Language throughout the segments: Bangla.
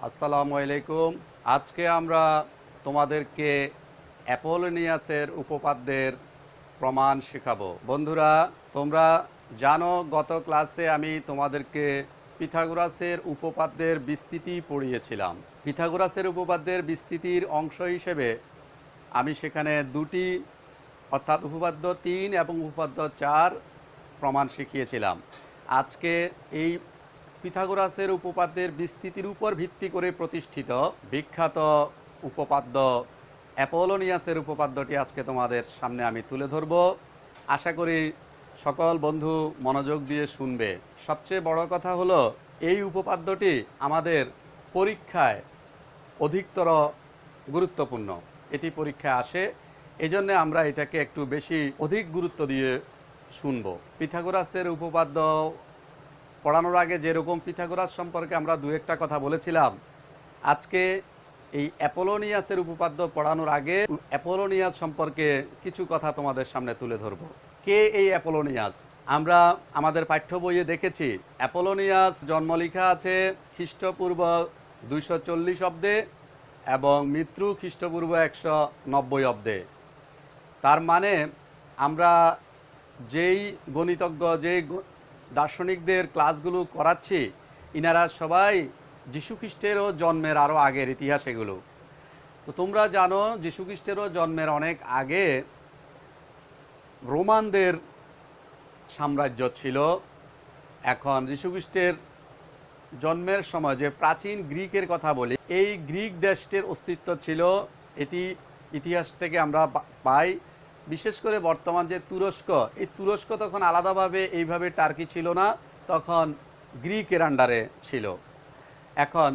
আসসালামু আলাইকুম। আজকে আমরা তোমাদেরকে অ্যাপোলোনিয়াসের উপপাদ্যের প্রমাণ শেখাবো। বন্ধুরা, তোমরা জানো গত ক্লাসে আমি তোমাদেরকে পিথাগোরাসের উপপাদ্যের বিস্তৃতি পড়িয়েছিলাম। পিথাগোরাসের উপপাদ্যের বিস্তৃতির অংশ হিসেবে আমি সেখানে দুটি অর্থাৎ উপপাদ্য ৩ এবং উপপাদ্য ৪ প্রমাণ শিখিয়েছিলাম। আজকে এই পিথাগোরাসের উপপাদ্যের বিস্তৃতির উপর ভিত্তি করে প্রতিষ্ঠিত বিখ্যাত উপপাদ্য অ্যাপোলোনিয়াসের উপপাদ্যটি আজকে তোমাদের সামনে আমি তুলে ধরব। আশা করি সকল বন্ধু মনোযোগ দিয়ে শুনবে। সবচেয়ে বড় কথা হলো এই উপপাদ্যটি আমাদের পরীক্ষায় অধিকতর গুরুত্বপূর্ণ। এটি পরীক্ষায় আসে, এজন্য আমরা এটাকে একটু বেশি অধিক গুরুত্ব দিয়ে শুনব। পিথাগোরাসের উপপাদ্য পড়ানোর আগে যেরকম পিথাগোরাস সম্পর্কে আমরা দু একটা কথা বলেছিলাম, আজকে এই অ্যাপোলোনিয়াসের উপপাদ্য পড়ানোর আগে অ্যাপোলোনিয়াস সম্পর্কে কিছু কথা তোমাদের সামনে তুলে ধরব। কে এই অ্যাপোলোনিয়াস? আমরা আমাদের পাঠ্য বইয়ে দেখেছি অ্যাপোলোনিয়াস জন্ম লেখা আছে খ্রিস্টপূর্ব 240 অব্দে এবং মৃত্যু খ্রিস্টপূর্ব 190 অব্দে। তার মানে আমরা যেই গণিতজ্ঞ, যেই দার্শনিকদের ক্লাসগুলো করাচ্ছি, ইনারা সবাই যীশুখ্রিস্টেরও জন্মের আরও আগের ইতিহাস এগুলো। তো তোমরা জানো যীশুখ্রিস্টেরও জন্মের অনেক আগে রোমানদের সাম্রাজ্য ছিল। এখন যীশুখ্রিস্টের জন্মের সময় যে প্রাচীন গ্রিকের কথা বলি, এই গ্রিক দেশটির অস্তিত্ব ছিল, এটি ইতিহাস থেকে আমরা পাই। বিশেষ করে বর্তমান যে তুরস্ক, এই তুরস্ক তখন আলাদাভাবে এইভাবে টার্কি ছিল না, তখন গ্রিকের আন্ডারে ছিল। এখন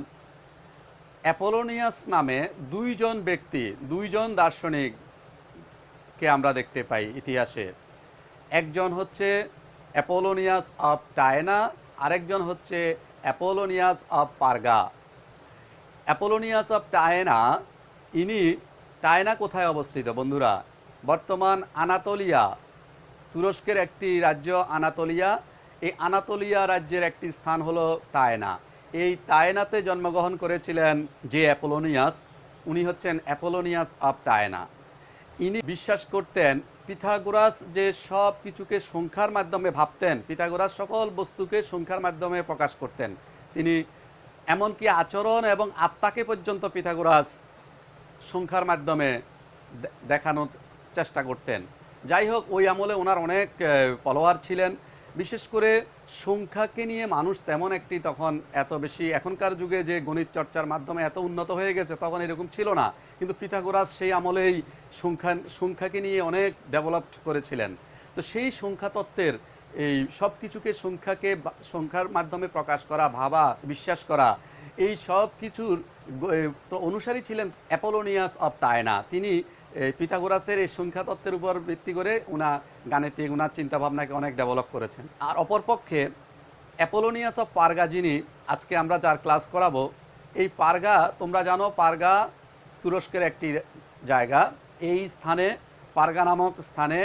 অ্যাপোলোনিয়াস নামে দুইজন ব্যক্তি, দুইজন দার্শনিককে আমরা দেখতে পাই ইতিহাসে। একজন হচ্ছে অ্যাপোলোনিয়াস অফ টায়না, আরেকজন হচ্ছে অ্যাপোলোনিয়াস অফ পার্গা। অ্যাপোলোনিয়াস অফ টায়না, ইনি টায়না কোথায় অবস্থিত বন্ধুরা? বর্তমান আনাতোলিয়া, তুরস্কের একটি রাজ্য আনাতোলিয়া। এই আনাতোলিয়া রাজ্যের একটি স্থান হলো টায়না। এই টায়নাতে জন্মগ্রহণ করেছিলেন যে অ্যাপোলোনিয়াস, উনি হচ্ছেন অ্যাপোলোনিয়াস অফ টায়না। ইনি বিশ্বাস করতেন পিথাগোরাস যে সব কিছুকে সংখ্যার মাধ্যমে ভাবতেন, পিথাগোরাস সকল বস্তুকে সংখ্যার মাধ্যমে প্রকাশ করতেন। তিনি এমনকি আচরণ এবং আত্মাকে পর্যন্ত পিথাগোরাস সংখ্যার মাধ্যমে দেখানোর চেষ্টা করতেন। যাই হোক, ওই আমলে ওনার অনেক ফলোয়ার ছিলেন। বিশেষ করে সংখ্যাকে নিয়ে মানুষ তেমন একটি তখন এত বেশি, এখনকার যুগে যে গণিত চর্চার মাধ্যমে এত উন্নত হয়ে গেছে, তখন এরকম ছিল না। কিন্তু পিথাগোরাস সেই আমলেই সংখ্যাকে নিয়ে অনেক ডেভেলপড করেছিলেন। তো সেই সংখ্যা তত্ত্বের এই সব কিছুকে সংখ্যার মাধ্যমে প্রকাশ করা, ভাবা, বিশ্বাস করা, এই সব কিছুর অনুসারী ছিলেন অ্যাপোলোনিয়াস অফ টায়না। তিনি পিথাগোরাসের এই সংখ্যা তত্ত্বের উপর ভিত্তি করে গাণিতিক ওনার চিন্তাভাবনাকে অনেক ডেভেলপ করেছেন। আর অপরপক্ষে অ্যাপোলোনিয়াস অফ পার্গা, যিনি আজকে আমরা যার ক্লাস করাবো, এই পার্গা তোমরা জানো পার্গা তুরস্কের একটি জায়গা। এই স্থানে, পার্গা নামক স্থানে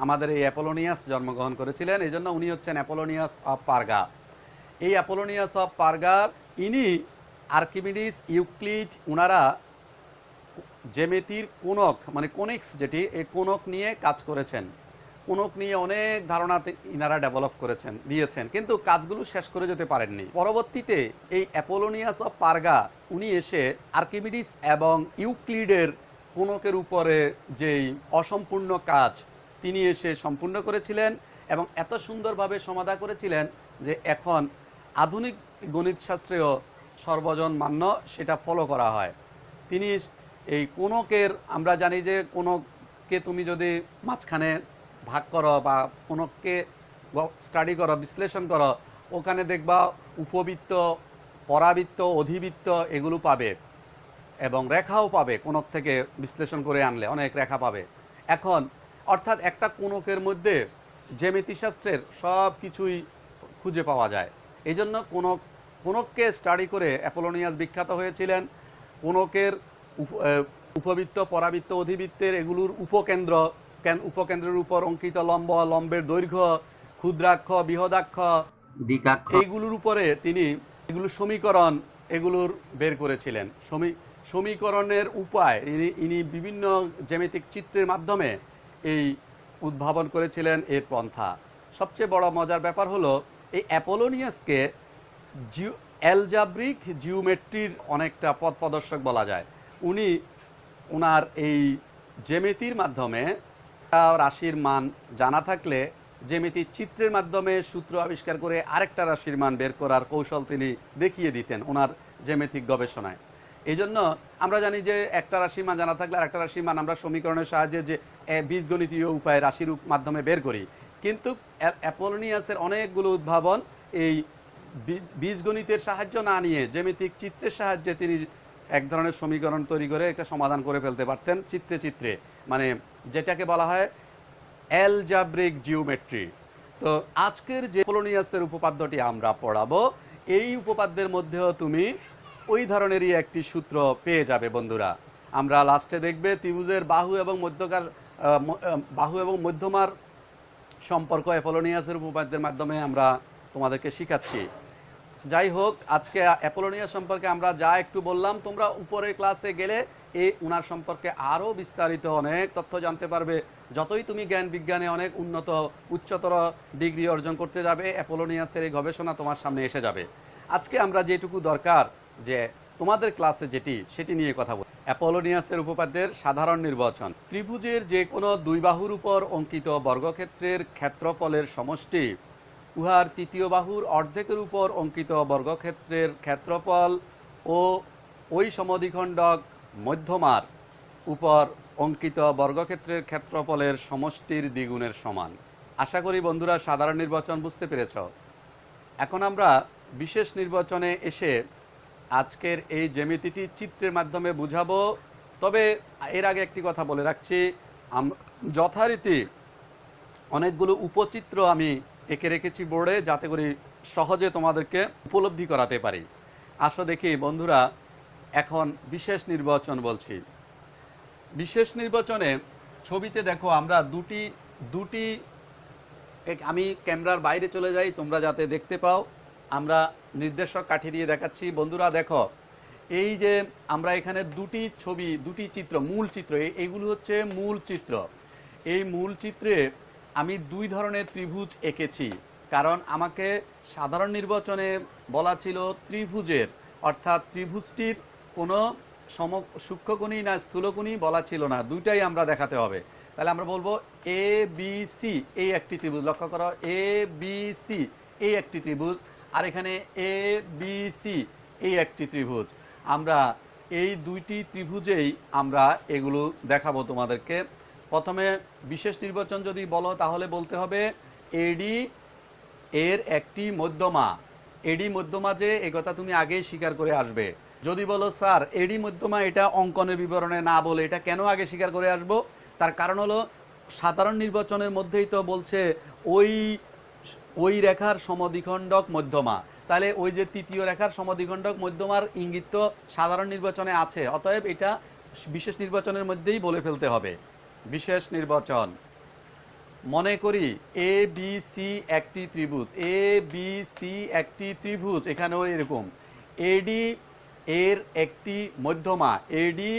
আমাদের এই অ্যাপোলোনিয়াস জন্মগ্রহণ করেছিলেন, এই জন্য উনি হচ্ছেন অ্যাপোলোনিয়াস অফ পার্গা। এই অ্যাপোলোনিয়াস অফ পার্গার, ইনি আর্কিমিডিস, ইউক্লিড, ওনারা জ্যামিতির কোণক মানে কোনিক্স যেটি, এই কোণক নিয়ে কাজ করেছেন। কোণক নিয়ে অনেক ধারণা ইনারা ডেভেলপ দিয়েছেন, কিন্তু কাজগুলো শেষ করে যেতে পারেননি। পরবর্তীতে এই অ্যাপোলোনিয়াস অফ পার্গা উনি এসে আর্কিমিডিস এবং ইউক্লিডের কোণকের উপরে যেই অসম্পূর্ণ কাজ তিনি এসে সম্পূর্ণ করেছিলেন এবং এত সুন্দরভাবে সমাধা করেছিলেন যে এখন আধুনিক গণিতশাস্ত্রেও সর্বজন মান্য সেটা ফলো করা হয়। তিনি এই কোণকের, আমরা জানি যে কোণককে তুমি যদি মাঝখানে ভাগ করো বা কোণককে স্টাডি করো, বিশ্লেষণ করো, ওখানে দেখবা উপবৃত্ত, পরাবৃত্ত, অধিবৃত্ত এগুলো পাবে এবং রেখাও পাবে। কোণক থেকে বিশ্লেষণ করে আনলে অনেক রেখা পাবে। এখন অর্থাৎ একটা কোণকের মধ্যে জ্যামিতিশাস্ত্রের সব কিছুই খুঁজে পাওয়া যায়। এই জন্য কোণককে স্টাডি করে অ্যাপোলোনিয়াস বিখ্যাত হয়েছিলেন। কোণকের উপবৃত্ত, পরাবৃত্ত, অধিবৃত্তের এগুলোর উপকেন্দ্রের উপর অঙ্কিত লম্ব, লম্বের দৈর্ঘ্য, ক্ষুদ্রাক্ষ, বৃহদাক্ষ, এইগুলোর উপরে তিনি এগুলো সমীকরণ এগুলোর বের করেছিলেন। সমীকরণের উপায় ইনি বিভিন্ন জ্যামিতিক চিত্রের মাধ্যমে এই উদ্ভাবন করেছিলেন এর পন্থা। সবচেয়ে বড় মজার ব্যাপার হলো এই অ্যাপোলোনিয়াসকে অ্যালজাব্রিক জিওমেট্রির অনেকটা পথ প্রদর্শক বলা যায়। উনি ওনার এই জ্যামিতির মাধ্যমে রাশির মান জানা থাকলে জ্যামিতির চিত্রের মাধ্যমে সূত্র আবিষ্কার করে আরেকটা রাশির মান বের করার কৌশল তিনি দেখিয়ে দিতেন ওনার জ্যামিতিক গবেষণায়। এই জন্য আমরা জানি যে একটা রাশির মান জানা থাকলে আরেকটা রাশির মান আমরা সমীকরণের সাহায্যে যে বীজগণিতীয় উপায়ে রাশির মাধ্যমে বের করি, কিন্তু অ্যাপোলোনিয়াসের অনেকগুলো উদ্ভাবন এই বীজগণিতের সাহায্য না নিয়ে জ্যামিতিক চিত্রের সাহায্যে তিনি এক ধরনের সমীকরণ তৈরি করে একটা সমাধান করে ফেলতে পারতেন চিত্রে চিত্রে, মানে যেটাকে বলা হয় অ্যালজাব্রিক জিওমেট্রি। তো আজকের যে অ্যাপোলোনিয়াসের উপপাদ্যটি আমরা পড়াবো, এই উপপাদ্যের মধ্যেও তুমি ওই ধরনেরই একটি সূত্র পেয়ে যাবে বন্ধুরা। আমরা লাস্টে দেখবে ত্রিভুজের বাহু এবং মধ্যমার সম্পর্ক অ্যাপোলোনিয়াসের উপপাদ্যের মাধ্যমে আমরা তোমাদেরকে শিখাচ্ছি। যাই হোক, আজকে অ্যাপোলোনিয়াস সম্পর্কে আমরা যা একটু বললাম, তোমরা উপরে ক্লাসে গেলে ওনার সম্পর্কে আরও বিস্তারিত অনেক তথ্য জানতে পারবে। যতই তুমি জ্ঞান বিজ্ঞানে অনেক উন্নত উচ্চতর ডিগ্রি অর্জন করতে যাবে, অ্যাপোলোনিয়াসের এই গবেষণা তোমার সামনে এসে যাবে। আজকে আমরা যেটুকু দরকার যে তোমাদের ক্লাসে সেটি নিয়ে কথা বলি। অ্যাপোলোনিয়াসের উপপাদ্যের সাধারণ নির্বাচন। ত্রিভুজের যে কোনো দুই বাহুর উপর অঙ্কিত বর্গক্ষেত্রের ক্ষেত্রফলের সমষ্টি উহার তৃতীয় বাহুর অর্ধেকের উপর অঙ্কিত বর্গক্ষেত্রের ক্ষেত্রফল ও ওই সমদ্বিখণ্ডক মধ্যমার উপর অঙ্কিত বর্গক্ষেত্রের ক্ষেত্রফলের সমষ্টির দ্বিগুণের সমান। আশা করি বন্ধুরা সাধারণ নির্বাচন বুঝতে পেরেছ। এখন আমরা বিশেষ নির্বাচনে এসে আজকের এই জ্যামিতিটি চিত্রের মাধ্যমে বুঝাবো। তবে এর আগে একটি কথা বলে রাখছি, যথারীতি অনেকগুলো উপচিত্র আমি এঁকে রেখেছি বোর্ডে, যাতে করে সহজে তোমাদেরকে উপলব্ধি করাতে পারি। আসো দেখি বন্ধুরা, এখন বিশেষ নির্বাচন বলছি। বিশেষ নির্বাচনে ছবিতে দেখো আমরা দুটি আমি ক্যামেরার বাইরে চলে যাই তোমরা যাতে দেখতে পাও, আমরা নির্দেশক কাঠি দিয়ে দেখাচ্ছি। বন্ধুরা দেখো, এই যে আমরা এখানে দুটি চিত্র, মূল চিত্র, এইগুলো হচ্ছে মূল চিত্র। এই মূল চিত্রে আমি দুই ধরনের ত্রিভুজ এঁকেছি, কারণ আমাকে সাধারণ নির্বাচনে বলা ছিল ত্রিভুজের, অর্থাৎ ত্রিভুজটির কোনো সূক্ষ্মকোণী না স্থূলকোণী বলা ছিল না, দুইটাই আমরা দেখাতে হবে। তাহলে আমরা বলবো এ বি সি এই একটি ত্রিভুজ, লক্ষ্য করো এ বি সি এই একটি ত্রিভুজ, আর এখানে এ বি সি এই একটি ত্রিভুজ। আমরা এই দুইটি ত্রিভুজেই আমরা এগুলো দেখাবো তোমাদেরকে। প্রথমে বিশেষ নির্বাচন যদি বলো তাহলে বলতে হবে এডি এর একটি মধ্যমা। এডি মধ্যমা যে এ কথা তুমি আগেই স্বীকার করে আসবে। যদি বলো স্যার এডি মধ্যমা এটা অঙ্কনের বিবরণে না বলে এটা কেন আগে স্বীকার করে আসবো, তার কারণ হলো সাধারণ নির্বাচনের মধ্যেই তো বলছে ওই রেখার সমদ্বিখণ্ডক মধ্যমা, তাহলে ওই যে তৃতীয় রেখার সমদ্বিখণ্ডক মধ্যমার ইঙ্গিত তো সাধারণ নির্বাচনে আছে, অতএব এটা বিশেষ নির্বাচনের মধ্যেই বলে ফেলতে হবে। বিশেষ নির্বাচন, মনে করি এ বি সি একটি ত্রিভুজ, এ বি সি একটি ত্রিভুজ, এখানেও এরকম এডি এর একটি মধ্যমা, এডি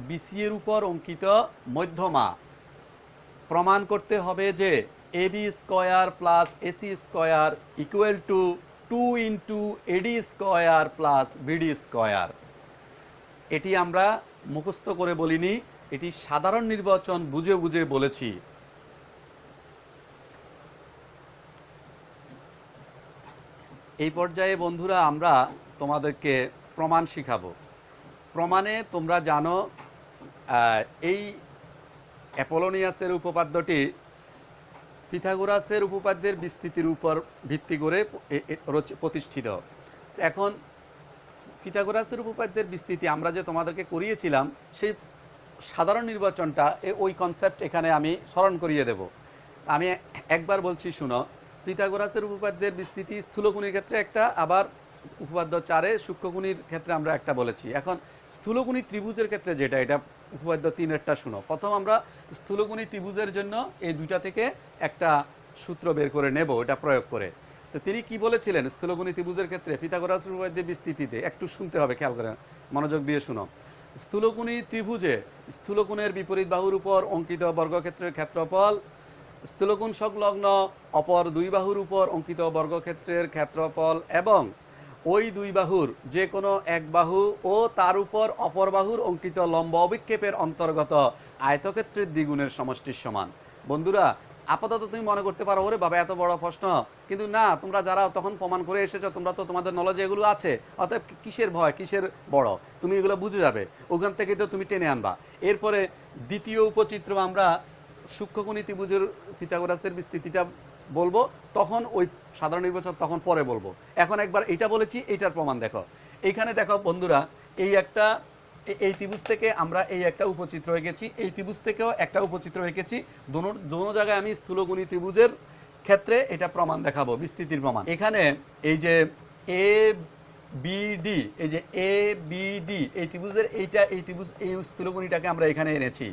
বিসি এর উপর অঙ্কিত মধ্যমা। প্রমাণ করতে হবে যে A B square plus AC square equal to 2 into AD square plus BD square. এটি আমরা মুখস্থ করে বলিনি, এটি সাধারণ নির্বাচন বুঝে বুঝে বলেছি। এই পর্যায়ে বন্ধুরা আমরা তোমাদেরকে প্রমাণ শিখাবো। প্রমাণে তোমরা জানো এই অ্যাপোলোনিয়াসের উপপাদ্যটি পিথাগোরাসের উপপাদ্যের বিস্তৃতির উপর ভিত্তি করে প্রতিষ্ঠিত। এখন পিথাগোরাসের উপপাদ্যের বিস্তৃতি আমরা যে তোমাদেরকে করিয়েছিলাম, সেই সাধারণ নির্বাচনটা ওই কনসেপ্ট এখানে আমি স্মরণ করিয়ে দেব। আমি একবার বলছি শুনো। পিথাগোরাসের উপপাদ্যের বিস্তৃতি স্থূলকোণীর ক্ষেত্রে একটা, আবার উপপাদ্য 4-এ সূক্ষ্মকোণীর ক্ষেত্রে আমরা একটা বলেছি। এখন স্থূলকোণী ত্রিভুজের ক্ষেত্রে যেটা, এটা উপপাদ্য 3-এরটা শুনো। প্রথম আমরা স্থূলকোণী ত্রিভুজের জন্য এই দুইটা থেকে একটা সূত্র বের করে নেব, এটা প্রয়োগ করে। তো তিনি কি বলেছিলেন স্থূলকোণী ত্রিভুজের ক্ষেত্রে পিথাগোরাসের উপপাদ্যের বিস্তৃতিতে? একটু শুনতে হবে, খেয়াল করে মনোযোগ দিয়ে শুনো। স্থূলকোণী ত্রিভুজে স্থূলকোণের বিপরীত বাহুর উপর অঙ্কিত বর্গক্ষেত্রের ক্ষেত্রফল স্থূলকোণ সংলগ্ন অপর দুই বাহুর উপর অঙ্কিত বর্গক্ষেত্রের ক্ষেত্রফল এবং ওই দুই বাহুর যে কোনো এক বাহু ও তার উপর অপর বাহুর অঙ্কিত লম্ব অভিক্ষেপের অন্তর্গত আয়তক্ষেত্রের দ্বিগুণের সমষ্টির সমান। বন্ধুরা, আপাতত তুমি মনে করতে পারো ওরে বাবা এত বড় প্রশ্ন, কিন্তু না, তোমরা যারা তখন প্রমাণ করে এসেছো তোমরা তো তোমাদের নলেজে এগুলো আছে, অতএব কিসের ভয়, কিসের বড়, তুমি এগুলো বুঝে যাবে, ওখান থেকে তো তুমি টেনে আনবা। এরপরে দ্বিতীয় উপচিত্র আমরা সূক্ষ্মকোণী ত্রিভুজের পিথাগোরাসের বিস্তৃতিটা বলবো, তখন ওই সাধারণ নির্বাচন তখন পরে বলবো। এখন একবার এটা বলেছি, এইটার প্রমাণ দেখো। এইখানে দেখো বন্ধুরা, এই ত্রিভুজ থেকে আমরা এই একটা উপচিত্র হয়ে গেছি, এই ত্রিভুজ থেকেও একটা উপচিত্র হয়ে গেছি। দোনো জায়গায় আমি স্থূলকোণী ত্রিভুজের ক্ষেত্রে এটা প্রমাণ দেখাবো, বিস্তৃতির প্রমাণ। এখানে এই যে এ বিডি, এই যে এ বিডি এই ত্রিভুজের এই ত্রিভুজ এই স্থূলকোণীটাকে আমরা এখানে এনেছি।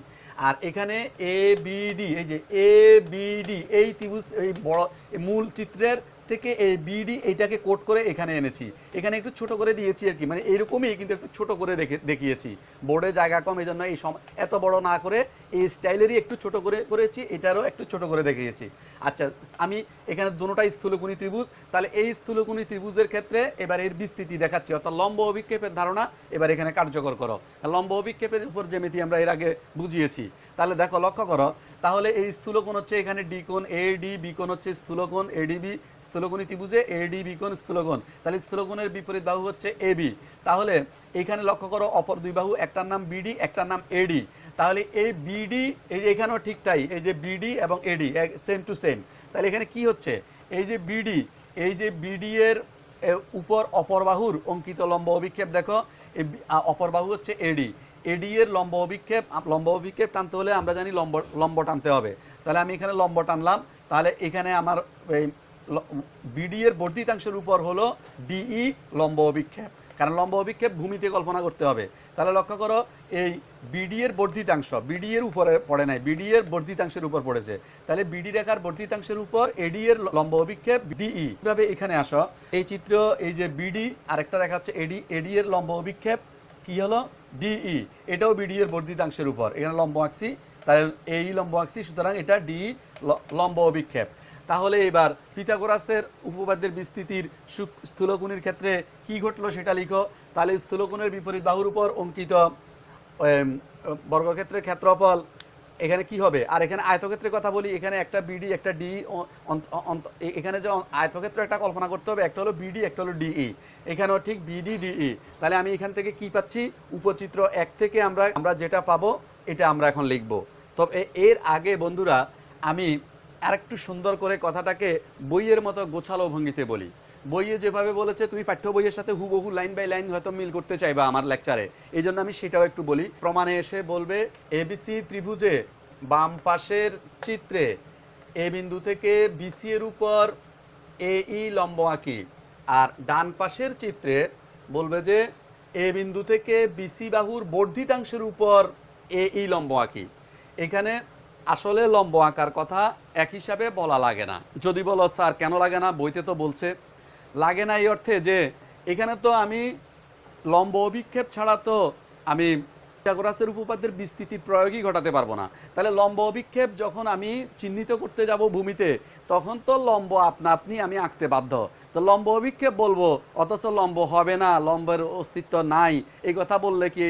আর এখানে এ বিডি, এই যে এ বিডি এই ত্রিভুজ এই বড় মূল চিত্রের থেকে এই বিডি এইটাকে কোট করে এখানে এনেছি। এখানে একটু ছোট করে দিয়েছি আর কি, মানে এইরকমই কিন্তু একটু ছোট করে দেখিয়েছি। বোর্ডে জায়গা কম, এই জন্য এই এত বড় না করে এই স্টাইলেরই একটু ছোট করে করেছি, এটারও একটু ছোট করে দেখিয়েছি। আচ্ছা, আমি এখানে দুটোটাই স্থূলকোণী ত্রিভুজ, তাহলে এই স্থূলকোণী ত্রিভুজের ক্ষেত্রে এবার এর বিস্তৃতি দেখাচ্ছি, অর্থাৎ লম্ব অভিক্ষেপের ধারণা এবার এখানে কার্যকর করো। লম্ব অভিক্ষেপের উপর জ্যামিতি আমরা এর আগে বুঝিয়েছি। তাহলে দেখো, লক্ষ্য করো, তাহলে এই স্থূলকোণ হচ্ছে এখানে ডি কোণ, এ ডি, বি কোণ হচ্ছে স্থূলকোণ এডিবি, স্থূলকোণী ত্রিভুজে এ ডি বি কোণ স্থূলকোণ, তাহলে স্থূলকোণের বিপরীত বাহু হচ্ছে এ বি। তাহলে এখানে লক্ষ্য করো, অপর দুই বাহু, একটার নাম বিডি, একটার নাম এডি। তাহলে এই বিডি, এই যে এখানেও ঠিক তাই, এই যে বিডি এবং এডি সেম টু সেম। তাহলে এখানে কি হচ্ছে, এই যে বিডি, এই যে বিডি এর উপর অপর বাহুর অঙ্কিত লম্ব অভিক্ষেপ দেখো, এই অপর বাহু হচ্ছে এডি, এডি এর লম্ব অভিক্ষেপ টানতে হলে আমরা জানি লম্ব টানতে হবে। তাহলে আমি এখানে লম্ব টানলাম, তাহলে এখানে আমার এই বিডি এর বর্ধিতাংশের উপর হলো ডিই লম্ব অভিক্ষেপ, কারণ লম্ব অভিক্ষেপ ভূমিতে কল্পনা করতে হবে। তাহলে লক্ষ্য করো, এই বিডি এর বর্ধিতাংশ বিডি এর উপরে পড়ে নাই, বিডি এর বর্ধিতাংশের উপর পড়েছে। তাহলে বিডি রেখার বর্ধিতাংশের উপর এডি এর লম্ব অভিক্ষেপ ডিই। এভাবে এখানে আসো, এই চিত্র, এই যে বিডি, আরেকটা রেখা হচ্ছে এডি, এডি এর লম্ব অভিক্ষেপ কি হলো ডিই, এটাও বিডি এর বর্ধিতাংশের উপর, এখানে লম্ব আঁকছি, তাহলে এই লম্ব আঁকছি, সুতরাং এটা ডি লম্ব অভিক্ষেপ। তাহলে এবার পিথাগোরাসের উপপাদ্যের বিস্তৃতির স্থূলকোণীর ক্ষেত্রে কি ঘটলো সেটা লিখো। তাহলে স্থূলকোণের বিপরীত বাহুর উপর অঙ্কিত বর্গক্ষেত্রের ক্ষেত্রফল এখানে কি হবে। আর এখানে আয়তক্ষেত্রের কথা বলি, এখানে একটা বিডি একটা ডি, এখানে যে আয়তক্ষেত্র একটা কল্পনা করতে হবে, একটা হলো বিডি একটা হলো ডিই, এখানেও ঠিক বিডি ডিই। তাহলে আমি এখান থেকে কি পাচ্ছি, উপচিত্র 1 থেকে আমরা যেটা পাবো এটা আমরা এখন লিখব। তবে এর আগে বন্ধুরা আমি আরেকটু সুন্দর করে কথাটাকে বইয়ের মতো গোছালো ভঙ্গিতে বলি। বইয়ে যেভাবে বলেছে তুমি পাঠ্য বইয়ের সাথে হুবহু লাইন বাই লাইন হয়তো মিল করতে চাইবা আমার লেকচারে, এই জন্য আমি সেটাও একটু বলি। প্রমাণে এসে বলবে এবিসি ত্রিভুজে বাম পাশের চিত্রে এ বিন্দু থেকে বিসি এর উপর এই লম্ব আঁকি, আর ডান পাশের চিত্রে বলবে যে এ বিন্দু থেকে বিসি বাহুর বর্ধিতাংশের উপর এই লম্ব আঁকি। এখানে আসলে লম্ব আঁকার কথা এক হিসাবে বলা লাগে না। যদি বলো স্যার কেন লাগে না, বইতে তো বলছে লাগে না, এই অর্থে যে এখানে তো আমি লম্ব অভিক্ষেপ ছাড়া তো আমি পিথাগোরাসের উপপাদ্যের বিস্তৃতির প্রয়োগই ঘটাতে পারবো না। তাহলে লম্ব অভিক্ষেপ যখন আমি চিহ্নিত করতে যাব ভূমিতে, তখন তো লম্ব আপনা আপনি আমি আঁকতে বাধ্য। তো লম্ব অভিক্ষেপ বলবো, অথচ লম্ব হবে না, লম্বের অস্তিত্ব নাই, এই কথা বললে কি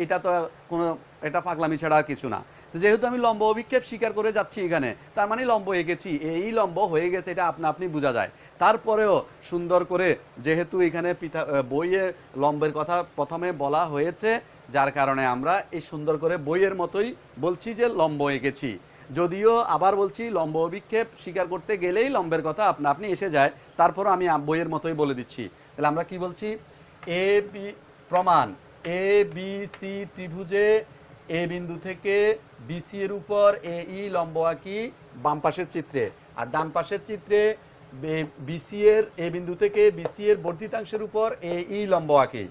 এটা তো কোনো, এটা পাগলামি ছাড়া কিছু না। যেহেতু আমি লম্ব অভিক্ষেপ স্বীকার করে যাচ্ছি এখানে, তার মানে লম্ব এঁকেছি, এই লম্ব হয়ে গেছে, এটা আপনা আপনি বোঝা যায়। তারপরেও সুন্দর করে যেহেতু এখানে বইয়ে লম্বের কথা প্রথমে বলা হয়েছে, যার কারণে আমরা এই সুন্দর করে বইয়ের মতোই বলছি যে লম্ব এঁকেছি। যদিও আবার বলছি লম্ব অভিক্ষেপ স্বীকার করতে গেলেই লম্বের কথা আপনা আপনি এসে যায়, তারপরও আমি বইয়ের মতোই বলে দিচ্ছি। তাহলে আমরা কি বলছি, প্রমাণ এ বি সি ত্রিভুজে এ বিন্দু থেকে বিসি এর উপর এই লম্ব আঁকি বাম পাশের চিত্রে, আর ডান পাশের চিত্রে বিসি এর এ বিন্দু থেকে বিসি এর বর্ধিতাংশের উপর এই লম্ব আঁকি।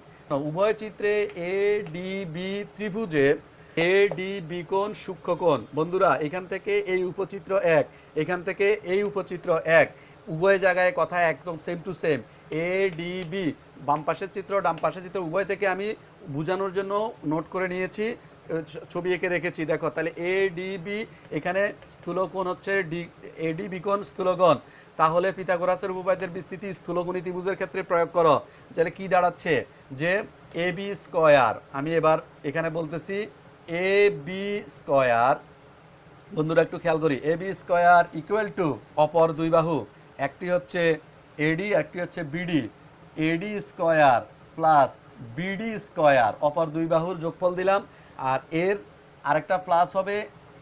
উভয় চিত্রে এ ডি বি ত্রিভুজে এ ডি বি কোণ সূক্ষ্মকোণ। বন্ধুরা এখান থেকে এই উপচিত্র 1, এখান থেকে এই উপচিত্র 1, উভয় জায়গায় কথা একদম same to same. A D B, বাম পাশের চিত্র ডাম পাশের চিত্র উভয় থেকে আমি বোঝানোর জন্য নোট করে নিয়েছি, ছবি এঁকে রেখেছি। দেখো তাহলে এ ডি বি, এখানে স্থূলকোণ হচ্ছে ডি, এ ডি বি কোণ স্থূলকোণ। তাহলে পিথাগোরাসের উপপাদ্যের বিস্তৃতি স্থূলকোণী ত্রিভুজের ক্ষেত্রে প্রয়োগ করো। তাহলে কি দাঁড়াচ্ছে যে এ বি স্কয়ার, আমি এবার এখানে বলতেছি এ বি স্কয়ার, বন্ধুরা একটু খেয়াল করি, A B square equal to অপর দুই বাহু, একটি হচ্ছে এডি একটি হচ্ছে বিডি, এডি স্কয়ার প্লাস বিডি স্কয়ার, অপর দুই বাহুর যোগফল দিলাম। আর এর আরেকটা প্লাস হবে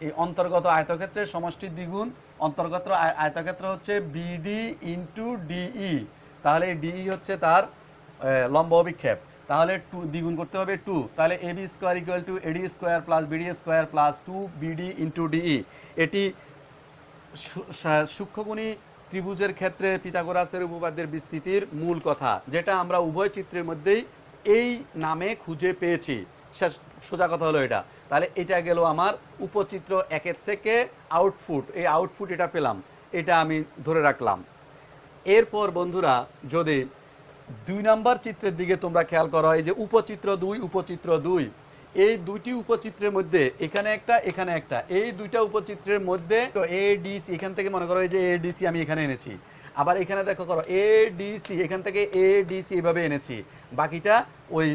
এই অন্তর্গত আয়তক্ষেত্রের সমষ্টির দ্বিগুণ, অন্তর্গত আয়তক্ষেত্র হচ্ছে বিডি ইন্টু ডিই, তাহলে ডিই হচ্ছে তার লম্ব অভিক্ষেপ, তাহলে 2 দ্বিগুণ করতে হবে 2, তাহলে A B square equal to AD square plus BD square plus 2 BD into DE. এটি সূক্ষ্মকোণী ত্রিভুজের ক্ষেত্রে পিথাগোরাসের উপপাদ্যের বিস্তৃতির মূল কথা, যেটা আমরা উভয় চিত্রের মধ্যেই এই নামে খুঁজে পেয়েছি। সোজা কথা হলো এটা। তাহলে এটা গেল আমার উপচিত্র একের থেকে আউটপুট, এই আউটপুট এটা পেলাম, এটা আমি ধরে রাখলাম। এরপর বন্ধুরা যদি 2 নম্বর চিত্রের দিকে তোমরা খেয়াল করো, এই যে উপচিত্র 2, উপচিত্র 2, এই দুইটি উপচিত্রের মধ্যে এখানে একটা এখানে একটা, এই দুইটা উপচিত্রের মধ্যে তো এডিসি, এখান থেকে মনে করো এই যে এডিসি আমি এখানে এনেছি, আবার এখানে দেখো করো এডিসি, এখান থেকে এডিসি এভাবে এনেছি, বাকিটা ওই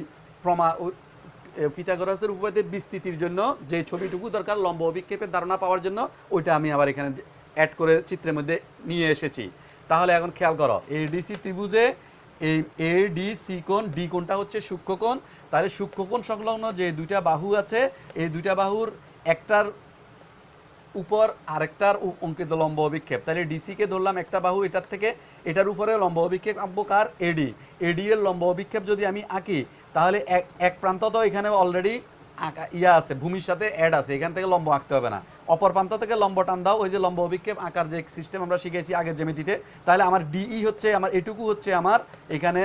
পিথাগোরাসের উপপাদ্যের বিস্তৃতির জন্য যে ছবিটুকু দরকার লম্ব অভিক্ষেপের ধারণা পাওয়ার জন্য, ওইটা আমি আবার এখানে অ্যাড করে চিত্রের মধ্যে নিয়ে এসেছি। তাহলে এখন খেয়াল করো, এডিসি ত্রিভুজে এই এডিসি কোণ, ডি কোণটা হচ্ছে সূক্ষ্মকোণ, তাহলে সূক্ষ্মকোণ সংলগ্ন যে দুইটা বাহু আছে, এই দুইটা বাহুর একটার উপর আরেকটার অঙ্কিত লম্ব অভিক্ষেপ, তাহলে ডিসিকে ধরলাম একটা বাহু, এটার থেকে এটার উপরে লম্ব অভিক্ষেপ আঁকবো কার, এডি, এডি এর লম্ব অভিক্ষেপ যদি আমি আঁকি, তাহলে এক প্রান্ত তো এখানে অলরেডি আঁকা ইয়া আছে, ভূমির সাথে অ্যাড আছে, এখান থেকে লম্ব আঁকতে হবে না, অপর প্রান্ত থেকে লম্ব টান দাও, ওই যে লম্ব অভিক্ষেপ আঁকার যে সিস্টেম আমরা শিখেছি আগের জ্যামিতিতে, তাহলে আমার ডিই হচ্ছে আমার এটুকু হচ্ছে আমার এখানে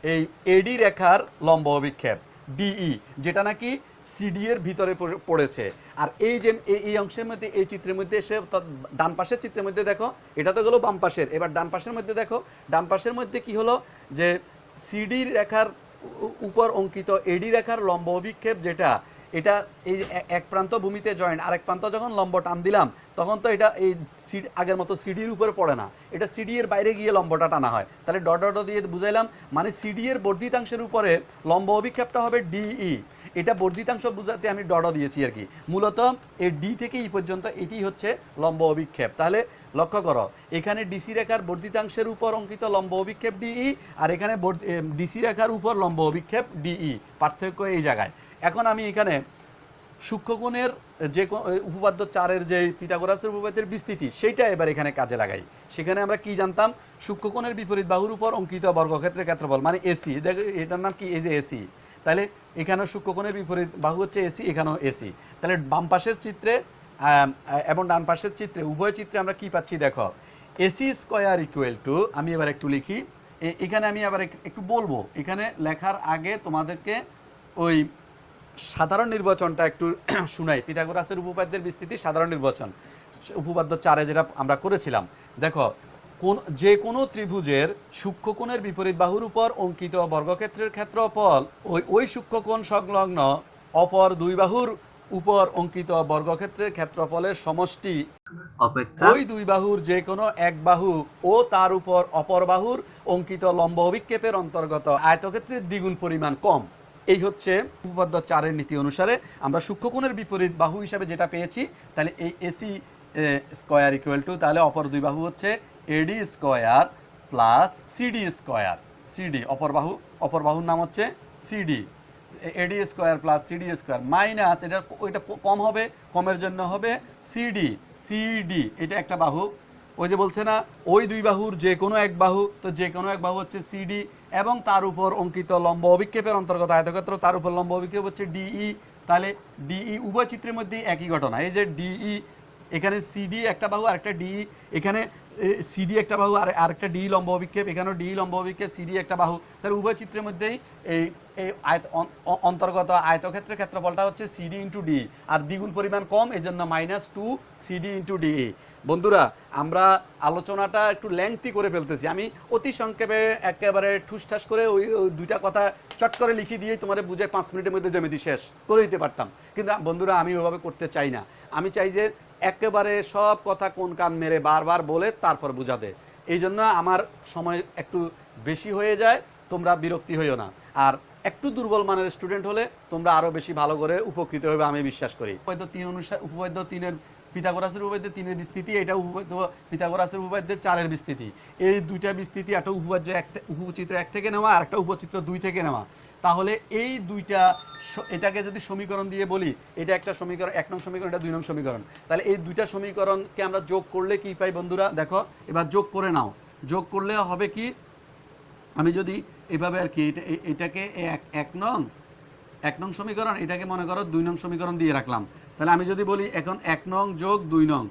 এই এডি রেখার লম্ব অভিক্ষেপ ডিই, যেটা নাকি সিডি এর ভিতরে পড়েছে। আর এই যে এই অংশের মধ্যে এই চিত্রের মধ্যে এসে ডান পাশের চিত্রের মধ্যে দেখো, এটা তো গেলো বাম পাশের, এবার ডান পাশের মধ্যে দেখো, ডান পাশের মধ্যে কি হলো যে সিডি রেখার উপর অঙ্কিত এডি রেখার লম্ব অভিক্ষেপ যেটা, এটা এই এক প্রান্ত ভূমিতে জয়েন্ট, আরেক প্রান্ত যখন লম্ব টান দিলাম তখন তো এটা এই আগের মতো সিডির উপরে পড়ে না, এটা সিডি এর বাইরে গিয়ে লম্বটা টানা হয়, তাহলে ডট ডট দিয়ে বুঝাইলাম, মানে সিডি এর বর্ধিতাংশের উপরে লম্ব অভিক্ষেপটা হবে ডিই, এটা বর্ধিতাংশ বোঝাতে আমি ডট দিয়েছি আর কি, মূলত এই ডি থেকে ই পর্যন্ত এটি হচ্ছে লম্ব অভিক্ষেপ। তাহলে লক্ষ্য করো, এখানে ডিসি রেখার বর্ধিতাংশের উপর অঙ্কিত লম্ব অভিক্ষেপ ডিই, আর এখানে ডিসি রেখার উপর লম্ব অভিক্ষেপ ডিই, পার্থক্য এই জায়গায়। এখন আমি এখানে সূক্ষ্মকোণের যে উপপাদ্য 4-এর যে পিথাগোরাসের উপপাদ্যের বিস্তৃতি, সেইটা এবার এখানে কাজে লাগাই। সেখানে আমরা কি জানতাম, সূক্ষ্মকোণের বিপরীত বাহুর উপর অঙ্কিত বর্গক্ষেত্রের ক্ষেত্রফল মানে এসি, দেখো এটার নাম কি, এই যে এসি, তাহলে এখানেও সূক্ষ্মকোণের বিপরীত বাহু হচ্ছে এসি, এখানেও এসি, তাহলে বাম পাশের চিত্রে এবং ডান পাশের চিত্রে উভয় চিত্রে আমরা কি পাচ্ছি দেখো, এসি স্কয়ার ইকুয়াল টু, আমি এবার একটু লিখি, এখানে আমি আবার একটু বলবো, এখানে লেখার আগে তোমাদেরকে ওই সাধারণ নির্বাচনটা একটু শুনাই, পিথাগোরাসের উপপাদ্যের বিস্তৃতি সাধারণ নির্বাচন উপপাদ্য 4-এ যেটা আমরা করেছিলাম। দেখো যে কোনো ত্রিভুজের সূক্ষ্মকোণের বিপরীত বাহুর উপর অঙ্কিত বর্গক্ষেত্রের ক্ষেত্রফল ওই সূক্ষ্মকোণ সংলগ্ন অপর দুই বাহুর উপর অঙ্কিত বর্গক্ষেত্রের ক্ষেত্রফলের সমষ্টি অপেক্ষা ওই দুই বাহুর যে কোনো এক বাহু ও তার উপর অপর বাহুর অঙ্কিত লম্ব অভিক্ষেপের অন্তর্গত আয়তক্ষেত্রের দ্বিগুণ পরিমাণ কম। এই হচ্ছে উপপাদ্য 4-এর নীতি অনুসারে আমরা সূক্ষ্মকোণের বিপরীত বাহু হিসাবে যেটা পেয়েছি, তাহলে এই এসি স্কয়ার ইকুয়াল টু, তাহলে অপর দুই বাহু হচ্ছে AD square plus CD square, CD অপর বাহুর নাম হচ্ছে CD, AD square plus CD square minus এটা, ওইটা কম হবে, কমের জন্য হবে সিডি, সিডি এটা একটা বাহু, ওই যে বলছে না ওই দুই বাহুর যে কোনো এক বাহু, তো যে কোনো এক বাহু হচ্ছে সিডি এবং তার উপর অঙ্কিত লম্ব অভিক্ষেপের অন্তর্গত আয়তক্ষেত্র, তার উপর লম্ব অভিক্ষেপ হচ্ছে ডিই, তাহলে ডিই উভয় চিত্রের মধ্যে একই ঘটনা, এই যে ডিই এখানে সিডি একটা বাহু আর একটা ডি, এখানে সিডি একটা বাহু আর আরেকটা ডি লম্ব অভিক্ষেপ, এখানেও ডি লম্ব অভিক্ষেপ, সিডি একটা বাহু। তাহলে উভয় চিত্রের মধ্যেই এই এই অন্তর্গত আয়তক্ষেত্রের ক্ষেত্রফলটা হচ্ছে সিডি ইন্টু ডি, আর দ্বিগুণ পরিমাণ কম, এই জন্য -2 সিডি ইন্টু ডি। বন্ধুরা আমরা আলোচনাটা একটু লেংথি করে ফেলতেছি, আমি অতি সংক্ষেপে একেবারে ঠুসঠাস করে ওই দুইটা কথা চট করে লিখে দিয়েই তোমাদের বুঝে 5 মিনিটের মধ্যে জ্যামিতি শেষ করে দিতে পারতাম, কিন্তু বন্ধুরা আমি ওইভাবে করতে চাই না। আমি চাই যে একেবারে সব কথা কোন কান মেরে বারবার বলে তারপর বুঝাতে, এই জন্য আমার সময় একটু বেশি হয়ে যায়, তোমরা বিরক্তি হইও না। আর একটু দুর্বল মানের স্টুডেন্ট হলে তোমরা আরও বেশি ভালো করে উপকৃত হবে আমি বিশ্বাস করি। উপপাদ্য 3 অনুসারে উপপাদ্য 3-এর পিথাগোরাসের উপপাদ্য 3-এর বিস্তৃতি, এটা উপপাদ্য পিথাগোরাসের উপপাদ্যের 4-এর বিস্তৃতি। এই দুইটা বিস্তৃতি, একটা উপপাদ্য উপচিত্র 1 থেকে নেওয়া আর একটা উপচিত্র 2 থেকে নেওয়া। তাহলে এই দুইটা, এটাকে যদি সমীকরণ দিয়ে বলি, এটা একটা সমীকরণ 1 নং সমীকরণ, এটা 2 নং সমীকরণ, তাহলে এই দুইটা সমীকরণকে আমরা যোগ করলে কি পাই বন্ধুরা? দেখো এবার যোগ করে নাও। যোগ করলে হবে কি, আমি যদি এভাবে আর কি এটাকে 1 নং সমীকরণ, এটাকে মনে করো 2 নং সমীকরণ দিয়ে রাখলাম, তাহলে আমি যদি বলি এখন 1 নং যোগ 2 নং,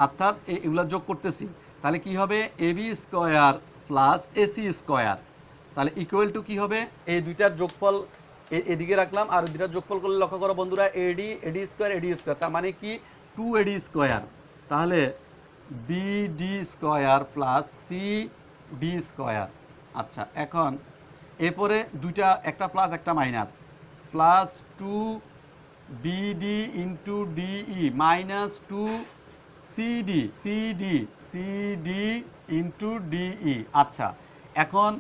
অর্থাৎ এগুলো যোগ করতেছি, তাহলে কি হবে AB square plus AC square, তাহলে ইকুয়াল টু কী হবে? এই দুইটার যোগফল এদিকে রাখলাম, আর দুইটার যোগফল করলে লক্ষ্য করো বন্ধুরা, এডি স্কোয়ার, তার মানে কি 2AD স্কোয়ার, তাহলে BD square plus CD square. আচ্ছা, এখন এরপরে দুইটা, একটা প্লাস একটা minus, plus 2BD into DE minus 2CD into DE. আচ্ছা, এখন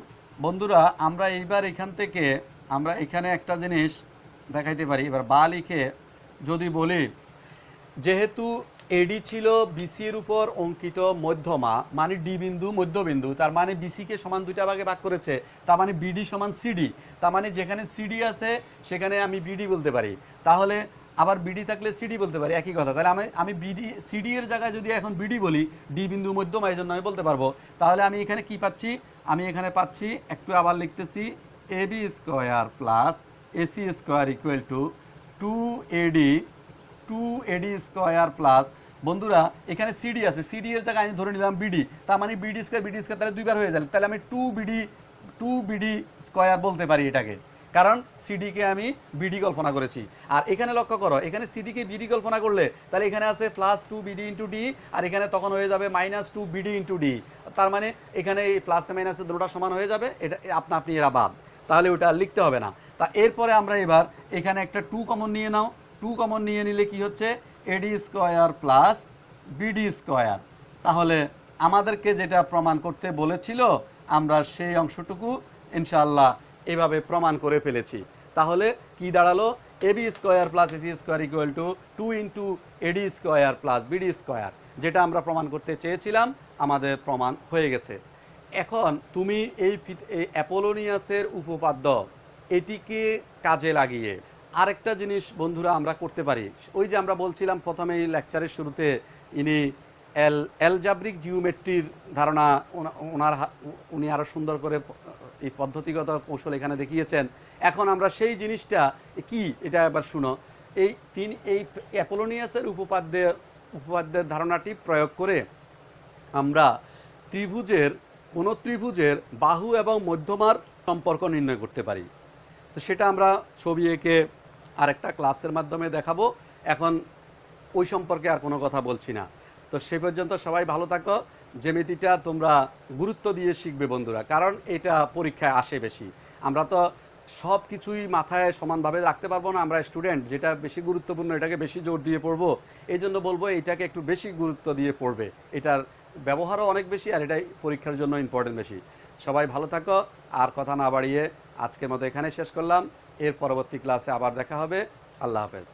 বন্ধুরা আমরা এইবার এখান থেকে আমরা এখানে একটা জিনিস দেখাইতে পারি। এবার বা লিখে যদি বলি, যেহেতু এডি ছিল বিসির উপর অঙ্কিত মধ্যমা, মানে ডি বিন্দু মধ্যবিন্দু, তার মানে বিসিকে সমান দুইটা ভাগে ভাগ করেছে, তার মানে বিডি সমান সিডি, তার মানে যেখানে সিডি আছে সেখানে আমি বিডি বলতে পারি, তাহলে আবার বিডি থাকলে সিডি বলতে পারি, একই কথা। তাহলে আমি বিডি সিডি এর জায়গায় যদি এখন বিডি বলি, ডি বিন্দু মধ্যমা, এই জন্য আমি বলতে পারবো। তাহলে আমি এখানে কি পাচ্ছি? আমি এখানে পাচ্ছি, একটু আবার লিখতেছি, AB square plus AC square equal to 2AD square plus, বন্ধুরা এখানে সিডি আছে, সিডি এর জায়গায় আমি ধরে নিলাম বিডি, তার মানে বিডি স্কোয়ার তাহলে দুইবার হয়ে যাবে, তাহলে আমি 2BD স্কোয়ার বলতে পারি এটাকে, কারণ সিডিকে আমি বিডি কল্পনা করেছি। আর এখানে লক্ষ্য করো, এখানে সিডিকে বিডি কল্পনা করলে তাহলে এখানে আছে প্লাস 2BD ইন্টু ডি, আর এখানে তখন হয়ে যাবে মাইনাস 2BD ইন্টু ডি, তার মানে এখানে এই প্লাসে মাইনাসে দুটোটা সমান হয়ে যাবে, এটা আপনি এরা বাদ, তাহলে ওটা লিখতে হবে না। তা এরপরে আমরা এবার এখানে একটা 2 কমন নিয়ে নাও, 2 কমন নিয়ে নিলে কি হচ্ছে? এডি স্কোয়ার প্লাস বিডি স্কোয়ার। তাহলে আমাদেরকে যেটা প্রমাণ করতে বলেছিল আমরা সেই অংশটুকু ইনশাআল্লাহ এভাবে প্রমাণ করে ফেলেছি। তাহলে কি দাঁড়ালো? AB square plus AC square equal to 2 into AD square plus BD square, যেটা আমরা প্রমাণ করতে চেয়েছিলাম আমাদের প্রমাণ হয়ে গেছে। এখন তুমি এই অ্যাপোলোনিয়াসের উপপাদ্য এটিকে কাজে লাগিয়ে আরেকটা জিনিস বন্ধুরা আমরা করতে পারি। ওই যে আমরা বলছিলাম প্রথমে এই লেকচারের শুরুতে, ইনি অ্যালজাব্রিক জিওমেট্রির ধারণা উনি আরও সুন্দর করে এই পদ্ধতিগত কৌশল এখানে দেখিয়েছেন। এখন আমরা সেই জিনিসটা কি, এটা এবার শুনো। এই অ্যাপোলোনিয়াসের উপপাদ্যের ধারণাটি প্রয়োগ করে আমরা কোনো ত্রিভুজের বাহু এবং মধ্যমার সম্পর্ক নির্ণয় করতে পারি। তো সেটা আমরা ছবি এঁকে আরেকটা ক্লাসের মাধ্যমে দেখাবো, এখন ওই সম্পর্কে আর কোনো কথা বলছি না। তো সে পর্যন্ত সবাই ভালো থাকো। জ্যামিতিটা তোমরা গুরুত্ব দিয়ে শিখবে বন্ধুরা, কারণ এটা পরীক্ষায় আসে বেশি। আমরা তো সব কিছুই মাথায় সমানভাবে রাখতে পারবো না, আমরা স্টুডেন্ট, যেটা বেশি গুরুত্বপূর্ণ এটাকে বেশি জোর দিয়ে পড়বো। এই জন্য বলবো এটাকে একটু বেশি গুরুত্ব দিয়ে পড়বে, এটার ব্যবহারও অনেক বেশি, আর এটাই পরীক্ষার জন্য ইম্পর্টেন্ট বেশি। সবাই ভালো থাকো, আর কথা না বাড়িয়ে আজকের মতো এখানে শেষ করলাম। এর পরবর্তী ক্লাসে আবার দেখা হবে। আল্লাহ হাফেজ।